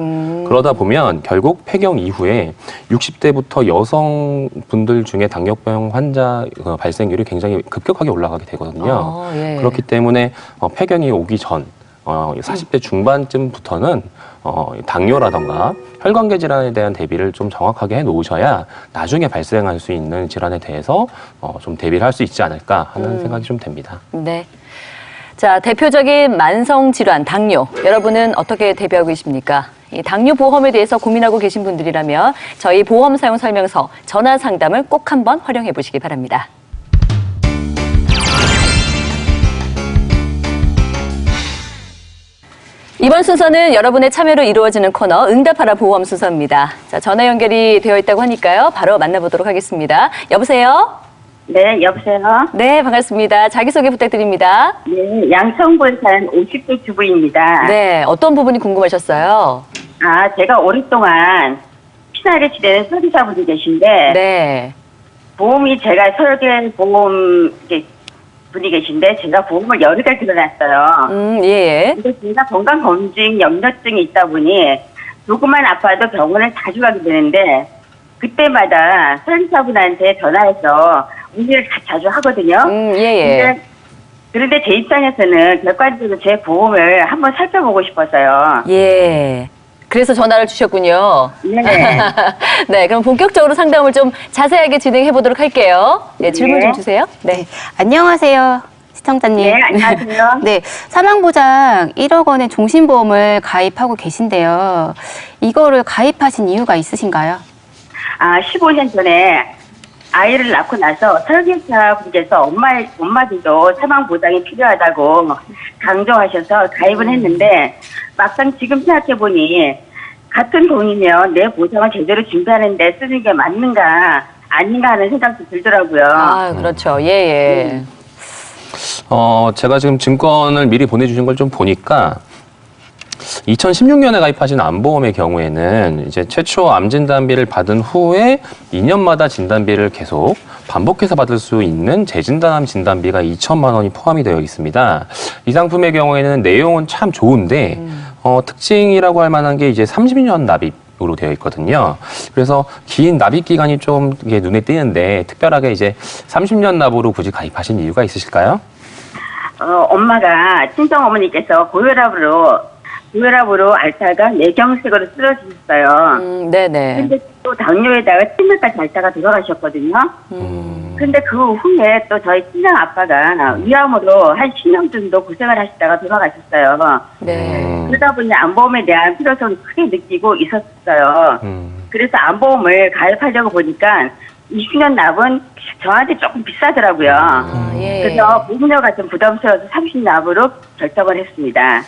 그러다 보면 결국 폐경 이후에 60대부터 여성분들 중에 당뇨병 환자 발생률이 굉장히 급격하게 올라가게 되거든요. 예. 그렇기 때문에 폐경이 오기 전 40대 중반쯤부터는 당뇨라던가 혈관계 질환에 대한 대비를 좀 정확하게 해 놓으셔야 나중에 발생할 수 있는 질환에 대해서 좀 대비를 할 수 있지 않을까 하는 생각이 좀 됩니다. 네. 자, 대표적인 만성 질환 당뇨. 여러분은 어떻게 대비하고 계십니까? 이 당뇨 보험에 대해서 고민하고 계신 분들이라면 저희 보험 사용 설명서 전화 상담을 꼭 한번 활용해 보시기 바랍니다. 이번 순서는 여러분의 참여로 이루어지는 코너 응답하라 보험 순서입니다. 자, 전화 연결이 되어 있다고 하니까요. 바로 만나보도록 하겠습니다. 여보세요? 네, 여보세요? 네, 반갑습니다. 자기소개 부탁드립니다. 네, 양천구에 사는 50대 주부입니다. 네, 어떤 부분이 궁금하셨어요? 제가 오랫동안 피나를 치대는 설계사분이 계신데, 네. 보험이 제가 설계보험 분이 계신데, 제가 보험을 여러 달 들어놨어요. 예. 근데 제가 건강검진 염려증이 있다 보니, 조금만 아파도 병원을 자주 가게 되는데, 그때마다 설계사분한테 전화해서 문의를 자주 하거든요. 예. 그런데 제 입장에서는 객관적으로 제 보험을 한번 살펴보고 싶어서요. 예. 그래서 전화를 주셨군요. 네. 네, 그럼 본격적으로 상담을 좀 자세하게 진행해 보도록 할게요. 네, 질문 네. 좀 주세요. 네. 안녕하세요, 시청자님. 네, 안녕하세요. 네, 사망보장 1억 원의 종신보험을 가입하고 계신데요. 이거를 가입하신 이유가 있으신가요? 15년 전에 아이를 낳고 나서 설계사분께서 엄마들도 사망보장이 필요하다고 강조하셔서 가입을 했는데, 막상 지금 생각해보니 같은 돈이면 내 보장을 제대로 준비하는데 쓰는 게 맞는가 아닌가 하는 생각도 들더라고요. 그렇죠. 예. 제가 지금 증권을 미리 보내주신 걸 좀 보니까 2016년에 가입하신 암보험의 경우에는 이제 최초 암 진단비를 받은 후에 2년마다 진단비를 계속 반복해서 받을 수 있는 재진단암 진단비가 2천만 원이 포함이 되어 있습니다. 이 상품의 경우에는 내용은 참 좋은데 특징이라고 할 만한 게 이제 30년 납입으로 되어 있거든요. 그래서 긴 납입 기간이 좀 이게 눈에 띄는데 특별하게 이제 30년 납으로 굳이 가입하신 이유가 있으실까요? 엄마가 친정 어머니께서 고혈압으로 앓다가 뇌경색으로 쓰러지셨어요. 네네. 근데 또 당뇨에다가 치매까지 앓다가 돌아가셨거든요. 근데 그 후에 또 저희 친정 아빠가 위암으로 한 10년 정도 고생을 하시다가 돌아가셨어요. 네. 그러다 보니 암보험에 대한 필요성을 크게 느끼고 있었어요. 그래서 암보험을 가입하려고 보니까 20년 납은 저한테 조금 비싸더라고요. 예. 그래서 보험료가 좀 부담스러워서 30납으로 결정을 했습니다.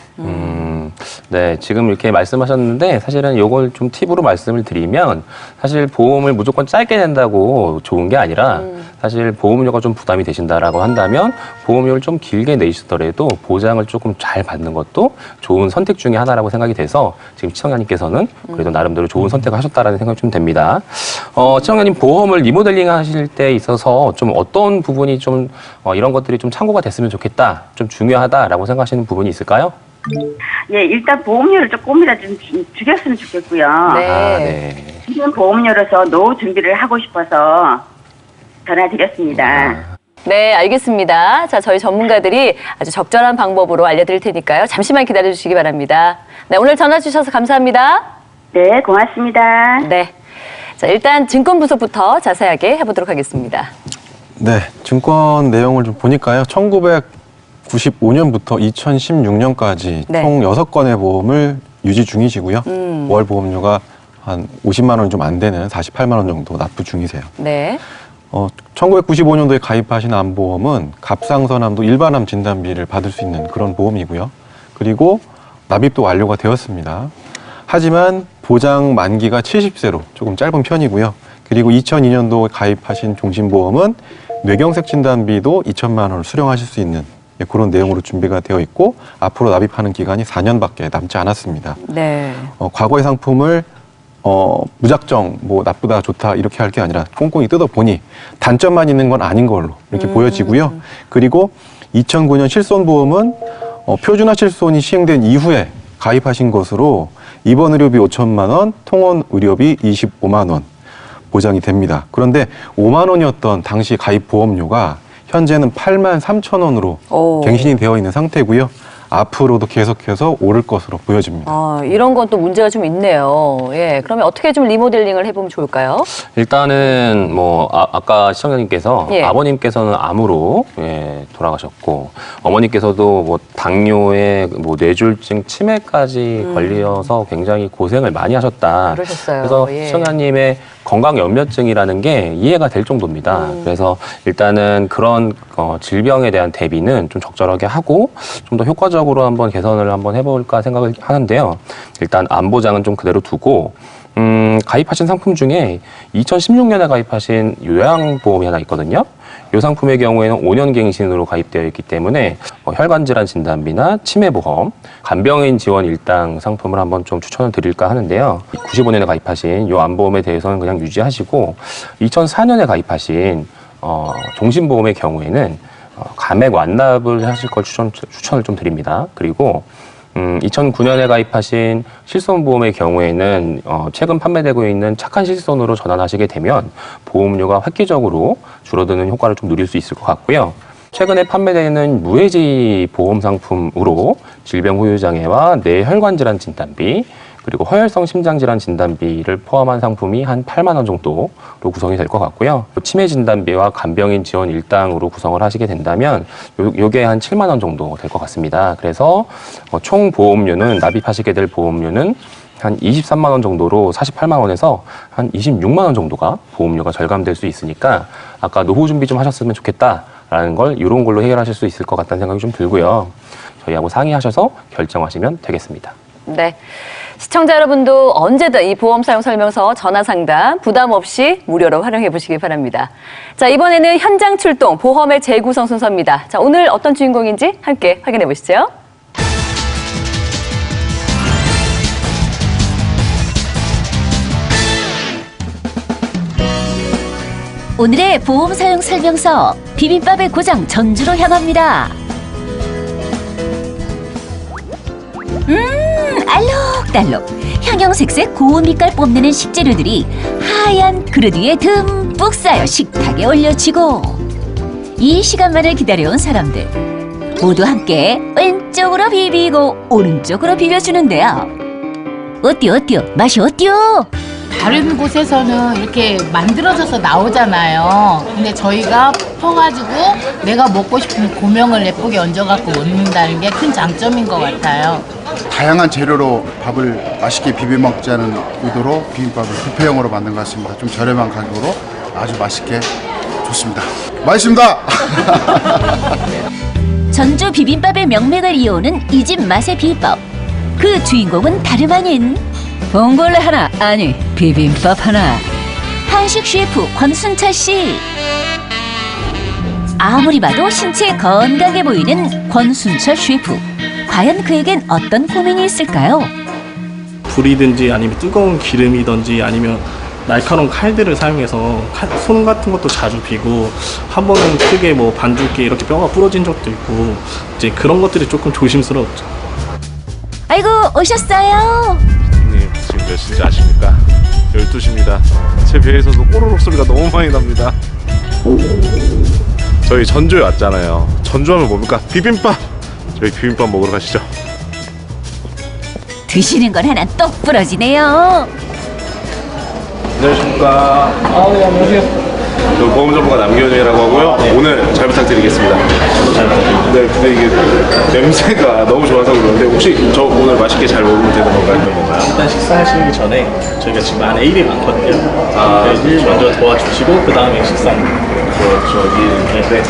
네, 지금 이렇게 말씀하셨는데 사실은 요걸 좀 팁으로 말씀을 드리면 사실 보험을 무조건 짧게 낸다고 좋은 게 아니라 사실 보험료가 좀 부담이 되신다라고 한다면 보험료를 좀 길게 내시더라도 보장을 조금 잘 받는 것도 좋은 선택 중에 하나라고 생각이 돼서 지금 시청자님께서는 그래도 나름대로 좋은 선택을 하셨다라는 생각이 좀 됩니다. 시청자님 보험을 리모델링 하실 때 있어서 좀 어떤 부분이 좀 이런 것들이 좀 참고가 됐으면 좋겠다, 좀 중요하다라고 생각하시는 부분이 있을까요? 예, 일단 보험료를 조금이라도 좀 줄였으면 좋겠고요. 네. 지금 보험료로서 노후 준비를 하고 싶어서 전화드렸습니다. 네, 알겠습니다. 자, 저희 전문가들이 아주 적절한 방법으로 알려드릴 테니까요. 잠시만 기다려주시기 바랍니다. 네, 오늘 전화 주셔서 감사합니다. 네, 고맙습니다. 네. 자, 일단 증권 분석부터 자세하게 해보도록 하겠습니다. 네, 증권 내용을 좀 보니까요. 1995년부터 2016년까지 네. 총 6건의 보험을 유지 중이시고요. 월 보험료가 한 50만 원이 좀 안 되는 48만 원 정도 납부 중이세요. 네. 1995년도에 가입하신 암보험은 갑상선암도 일반암 진단비를 받을 수 있는 그런 보험이고요. 그리고 납입도 완료가 되었습니다. 하지만 보장 만기가 70세로 조금 짧은 편이고요. 그리고 2002년도에 가입하신 종신보험은 뇌경색 진단비도 2천만 원을 수령하실 수 있는 예, 그런 내용으로 준비가 되어 있고 앞으로 납입하는 기간이 4년밖에 남지 않았습니다. 네. 과거의 상품을 무작정 뭐 나쁘다 좋다 이렇게 할 게 아니라 꼼꼼히 뜯어보니 단점만 있는 건 아닌 걸로 이렇게 보여지고요. 그리고 2009년 실손보험은 표준화 실손이 시행된 이후에 가입하신 것으로 입원 의료비 5천만 원, 통원 의료비 25만 원 보장이 됩니다. 그런데 5만 원이었던 당시 가입 보험료가 현재는 8만 3천 원으로 갱신이 되어 있는 상태고요. 앞으로도 계속해서 오를 것으로 보여집니다. 이런 건 또 문제가 좀 있네요. 예, 그러면 어떻게 좀 리모델링을 해보면 좋을까요? 일단은 뭐 아까 시청자님께서 예. 아버님께서는 암으로 돌아가셨고 어머니께서도 뭐 당뇨에 뭐 뇌졸중 치매까지 걸려서 굉장히 고생을 많이 하셨다. 그러셨어요. 그래서 예. 시청자님의 건강연면증이라는 게 이해가 될 정도입니다. 그래서 일단은 그런 질병에 대한 대비는 좀 적절하게 하고 좀 더 효과적으로 한번 개선을 한번 해볼까 생각을 하는데요. 일단 암보장은 좀 그대로 두고 가입하신 상품 중에 2016년에 가입하신 요양보험이 하나 있거든요. 이 상품의 경우에는 5년 갱신으로 가입되어 있기 때문에 혈관질환 진단비나 치매보험, 간병인 지원 일당 상품을 한번 좀 추천을 드릴까 하는데요. 95년에 가입하신 이 암보험에 대해서는 그냥 유지하시고 2004년에 가입하신 종신보험의 경우에는 감액 완납을 하실 걸 추천을 좀 드립니다. 그리고 2009년에 가입하신 실손보험의 경우에는 최근 판매되고 있는 착한 실손으로 전환하시게 되면 보험료가 획기적으로 줄어드는 효과를 좀 누릴 수 있을 것 같고요. 최근에 판매되는 무해지 보험 상품으로 질병 후유 장애와 뇌혈관 질환 진단비 그리고 허혈성 심장질환 진단비를 포함한 상품이 한 8만 원 정도로 구성이 될 것 같고요. 치매 진단비와 간병인 지원 일당으로 구성을 하시게 된다면 요게 한 7만 원 정도 될 것 같습니다. 그래서 총 보험료는 납입하시게 될 보험료는 한 23만 원 정도로 48만 원에서 한 26만 원 정도가 보험료가 절감될 수 있으니까 아까 노후 준비 좀 하셨으면 좋겠다라는 걸 이런 걸로 해결하실 수 있을 것 같다는 생각이 좀 들고요. 저희하고 상의하셔서 결정하시면 되겠습니다. 네. 시청자 여러분도 언제든 이 보험 사용 설명서 전화 상담 부담 없이 무료로 활용해 보시기 바랍니다. 자, 이번에는 현장 출동 보험의 재구성 순서입니다. 자, 오늘 어떤 주인공인지 함께 확인해 보시죠. 오늘의 보험 사용 설명서 비빔밥의 고장 전주로 향합니다. 알록달록 형형색색 고운 빛깔 뽐내는 식재료들이 하얀 그릇 위에 듬뿍 쌓여 식탁에 올려지고 이 시간만을 기다려온 사람들 모두 함께 왼쪽으로 비비고 오른쪽으로 비벼주는데요. 어때요? 맛이 어때요? 다른 곳에서는 이렇게 만들어져서 나오잖아요. 근데 저희가 퍼가지고 내가 먹고 싶은 고명을 예쁘게 얹어갖고 먹는다는 게 큰 장점인 것 같아요. 다양한 재료로 밥을 맛있게 비벼 먹자는 의도로 비빔밥을 뷔페용으로 만든 것 같습니다. 좀 저렴한 가격으로 아주 맛있게 좋습니다. 맛있습니다. 전주 비빔밥의 명맥을 이어오는 이 집 맛의 비법. 그 주인공은 다름 아닌 봉골레 하나, 아니 비빔밥 하나. 한식 셰프 권순철 씨. 아무리 봐도 신체 건강해 보이는 권순철 셰프. 과연 그에겐 어떤 고민이 있을까요? 불이든지 아니면 뜨거운 기름이든지 아니면 날카로운 칼들을 사용해서 손 같은 것도 자주 비고 한 번은 크게 뭐 반죽기에 이렇게 뼈가 부러진 적도 있고 이제 그런 것들이 조금 조심스러웠죠. 아이고 오셨어요. 님 지금 몇 시인지 아십니까? 12시입니다. 제 배에서도 꼬르륵 소리가 너무 많이 납니다. 저희 전주에 왔잖아요. 전주하면 뭡니까? 비빔밥! 저희 비빔밥 먹으러 가시죠. 드시는 건 하나 똑 부러지네요. 안녕하십니까? 네, 안녕하세요. 저 보험정보가 남규현이라고 하고요. 네. 오늘 잘 부탁드리겠습니다. 네, 근데 이게 냄새가 너무 좋아서 그러는데 혹시 저 오늘 맛있게 잘 먹으면 되는 건가요? 일단 식사하시기 전에 저희가 지금 안에 일이 많거든요. 일 먼저 도와주시고 그 다음에 식사. 그렇죠. 네.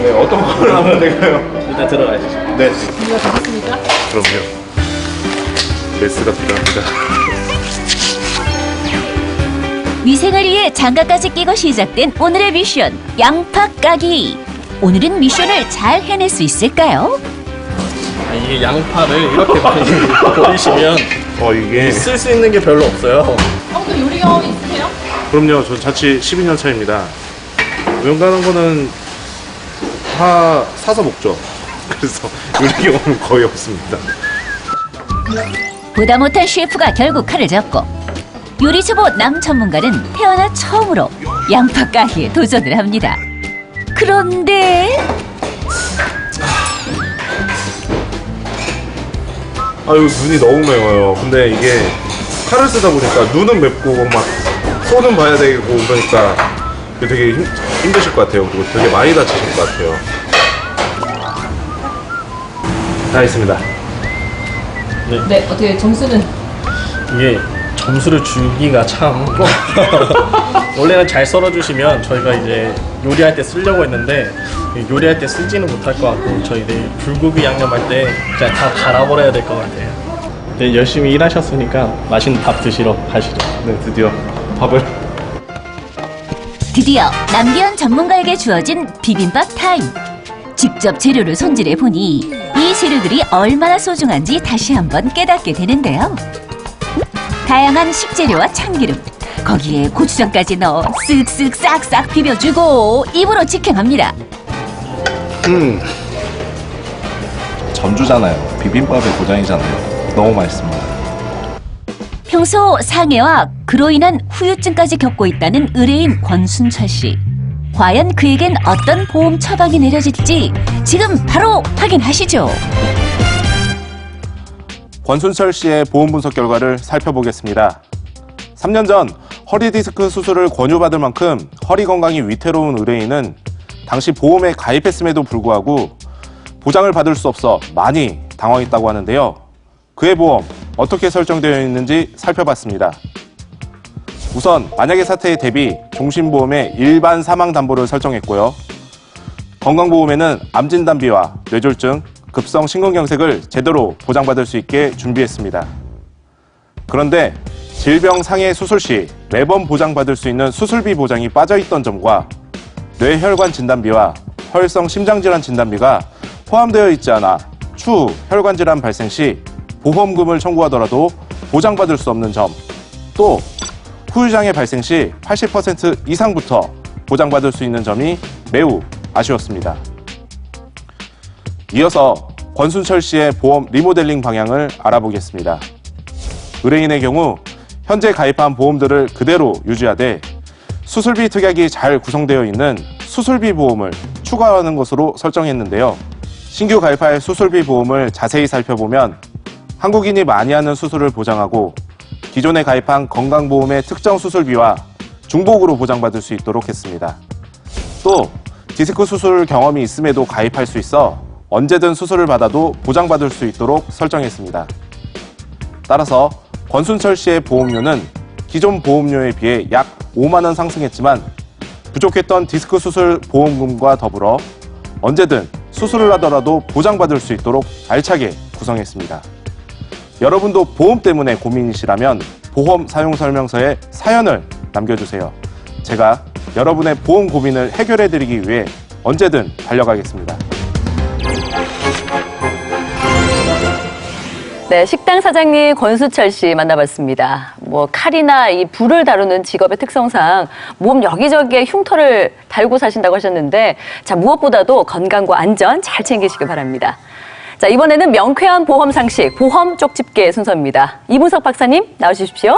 네, 어떤 걸 하면 될까요? 일단 들어가시죠. 네. 준비가 되셨습니까? 그럼요. 메스가 필요합니다. 위생을 위해 장갑까지 끼고 시작된 오늘의 미션 양파 까기. 오늘은 미션을 잘 해낼 수 있을까요? 이게 양파를 이렇게 많이 버리시면 이게 쓸 수 있는 게 별로 없어요. 그 요리 경험 있으세요? 그럼요. 전 자취 12년 차입니다. 연간한 거는 다 사서 먹죠. 그래서 요리 경험은 거의 없습니다. 보다 못한 셰프가 결국 칼을 잡고 요리 초보 남 전문가는 태어나 처음으로 양파 가희에 도전을 합니다. 그런데 아유, 눈이 너무 매워요. 근데 이게 칼을 쓰다 보니까 눈은 맵고 막 손은 봐야 되고 그러니까 되게 힘드실 것 같아요. 그리고 되게 많이 다치실 것 같아요. 다 했습니다. 네, 어떻게 점수는? 이게 점수를 주기가 참 원래는 잘 썰어주시면 저희가 이제 요리할 때 쓰려고 했는데 요리할 때 쓰지는 못할 것 같고 저희 내일 불고기 양념할 때 그냥 다 갈아버려야 될 것 같아요. 네, 열심히 일하셨으니까 맛있는 밥 드시러 가시죠. 네, 드디어 밥을. 드디어 남기현 전문가에게 주어진 비빔밥 타임. 직접 재료를 손질해 보니 이 재료들이 얼마나 소중한지 다시 한번 깨닫게 되는데요. 다양한 식재료와 참기름, 거기에 고추장까지 넣어 쓱쓱 싹싹 비벼주고 입으로 직행합니다. 전주잖아요. 비빔밥의 고장이잖아요. 너무 맛있습니다. 평소 상해와 그로 인한 후유증까지 겪고 있다는 의뢰인 권순철 씨. 과연 그에겐 어떤 보험 처방이 내려질지 지금 바로 확인하시죠. 권순철 씨의 보험 분석 결과를 살펴보겠습니다. 3년 전 허리 디스크 수술을 권유받을 만큼 허리 건강이 위태로운 의뢰인은 당시 보험에 가입했음에도 불구하고 보장을 받을 수 없어 많이 당황했다고 하는데요. 그의 보험 어떻게 설정되어 있는지 살펴봤습니다. 우선 만약의 사태에 대비 종신보험에 일반 사망담보를 설정했고요. 건강보험에는 암진단비와 뇌졸중, 급성 심근경색을 제대로 보장받을 수 있게 준비했습니다. 그런데 질병 상해 수술 시 매번 보장받을 수 있는 수술비 보장이 빠져있던 점과 뇌혈관 진단비와 혈성 심장질환 진단비가 포함되어 있지 않아 추후 혈관질환 발생 시 보험금을 청구하더라도 보장받을 수 없는 점, 또 후유장애 발생 시 80% 이상부터 보장받을 수 있는 점이 매우 아쉬웠습니다. 이어서 권순철 씨의 보험 리모델링 방향을 알아보겠습니다. 의뢰인의 경우 현재 가입한 보험들을 그대로 유지하되 수술비 특약이 잘 구성되어 있는 수술비 보험을 추가하는 것으로 설정했는데요. 신규 가입할 수술비 보험을 자세히 살펴보면 한국인이 많이 하는 수술을 보장하고 기존에 가입한 건강보험의 특정 수술비와 중복으로 보장받을 수 있도록 했습니다. 또 디스크 수술 경험이 있음에도 가입할 수 있어 언제든 수술을 받아도 보장받을 수 있도록 설정했습니다. 따라서 권순철 씨의 보험료는 기존 보험료에 비해 약 5만 원 상승했지만 부족했던 디스크 수술 보험금과 더불어 언제든 수술을 하더라도 보장받을 수 있도록 알차게 구성했습니다. 여러분도 보험 때문에 고민이시라면 보험 사용 설명서에 사연을 남겨주세요. 제가 여러분의 보험 고민을 해결해드리기 위해 언제든 달려가겠습니다. 네, 식당 사장님 권수철 씨 만나봤습니다. 칼이나 이 불을 다루는 직업의 특성상 몸 여기저기에 흉터를 달고 사신다고 하셨는데, 자, 무엇보다도 건강과 안전 잘 챙기시기 바랍니다. 자, 이번에는 명쾌한 보험 상식, 보험 쪽집게 순서입니다. 이문석 박사님 나와주십시오.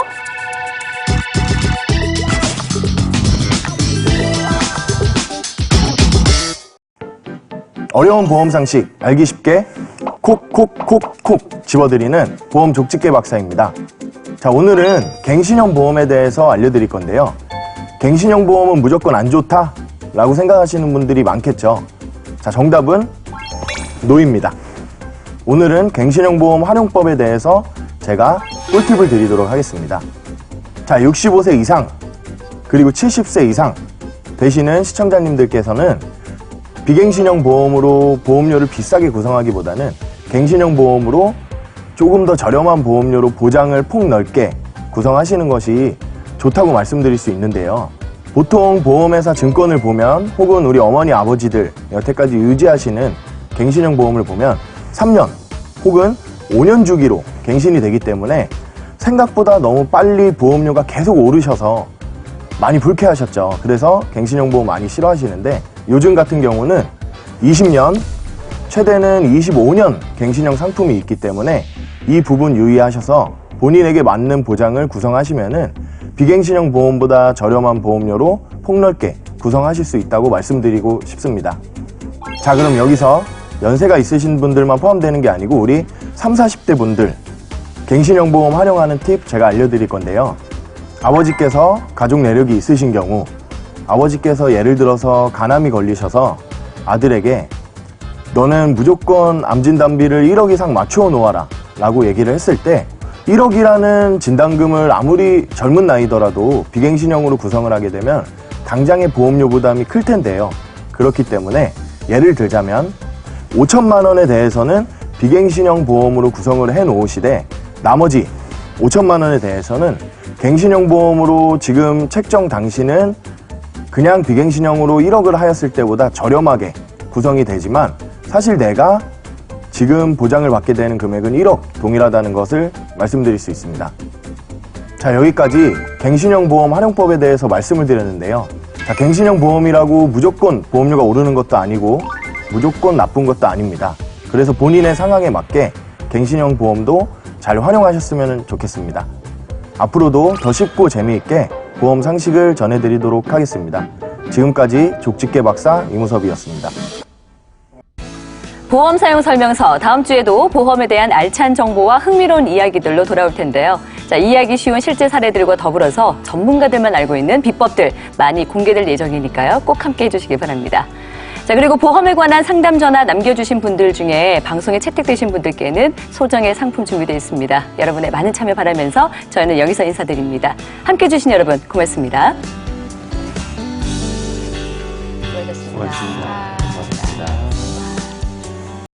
어려운 보험 상식 알기 쉽게 콕콕콕콕 집어드리는 보험 족집게 박사입니다. 자, 오늘은 갱신형 보험에 대해서 알려드릴 건데요. 갱신형 보험은 무조건 안 좋다 라고 생각하시는 분들이 많겠죠. 자, 정답은 노입니다. 오늘은 갱신형 보험 활용법에 대해서 제가 꿀팁을 드리도록 하겠습니다. 자, 65세 이상 그리고 70세 이상 되시는 시청자님들께서는 비갱신형 보험으로 보험료를 비싸게 구성하기보다는 갱신형 보험으로 조금 더 저렴한 보험료로 보장을 폭넓게 구성하시는 것이 좋다고 말씀드릴 수 있는데요. 보통 보험회사 증권을 보면 혹은 우리 어머니 아버지들 여태까지 유지하시는 갱신형 보험을 보면 3년 혹은 5년 주기로 갱신이 되기 때문에 생각보다 너무 빨리 보험료가 계속 오르셔서 많이 불쾌하셨죠. 그래서 갱신형 보험 많이 싫어하시는데 요즘 같은 경우는 20년, 최대는 25년 갱신형 상품이 있기 때문에 이 부분 유의하셔서 본인에게 맞는 보장을 구성하시면은 비갱신형 보험보다 저렴한 보험료로 폭넓게 구성하실 수 있다고 말씀드리고 싶습니다. 자, 그럼 여기서 연세가 있으신 분들만 포함되는 게 아니고 우리 30, 40대 분들 갱신형 보험 활용하는 팁 제가 알려드릴 건데요. 아버지께서 가족 내력이 있으신 경우 아버지께서 예를 들어서 간암이 걸리셔서 아들에게 너는 무조건 암진단비를 1억 이상 맞추어 놓아라 라고 얘기를 했을 때 1억이라는 진단금을 아무리 젊은 나이더라도 비갱신형으로 구성을 하게 되면 당장의 보험료 부담이 클 텐데요. 그렇기 때문에 예를 들자면 5천만 원에 대해서는 비갱신형 보험으로 구성을 해 놓으시되 나머지 5천만 원에 대해서는 갱신형 보험으로 지금 책정 당시는 그냥 비갱신형으로 1억을 하였을 때보다 저렴하게 구성이 되지만 사실 내가 지금 보장을 받게 되는 금액은 1억 동일하다는 것을 말씀드릴 수 있습니다. 자, 여기까지 갱신형 보험 활용법에 대해서 말씀을 드렸는데요. 자, 갱신형 보험이라고 무조건 보험료가 오르는 것도 아니고 무조건 나쁜 것도 아닙니다. 그래서 본인의 상황에 맞게 갱신형 보험도 잘 활용하셨으면 좋겠습니다. 앞으로도 더 쉽고 재미있게 보험 상식을 전해드리도록 하겠습니다. 지금까지 족집게 박사 이무섭이었습니다. 보험 사용 설명서 다음 주에도 보험에 대한 알찬 정보와 흥미로운 이야기들로 돌아올 텐데요. 자, 이해하기 쉬운 실제 사례들과 더불어서 전문가들만 알고 있는 비법들 많이 공개될 예정이니까요. 꼭 함께 해주시기 바랍니다. 자, 그리고 보험에 관한 상담 전화 남겨주신 분들 중에 방송에 채택되신 분들께는 소정의 상품 준비되어 있습니다. 여러분의 많은 참여 바라면서 저희는 여기서 인사드립니다. 함께해 주신 여러분 고맙습니다. 고맙습니다.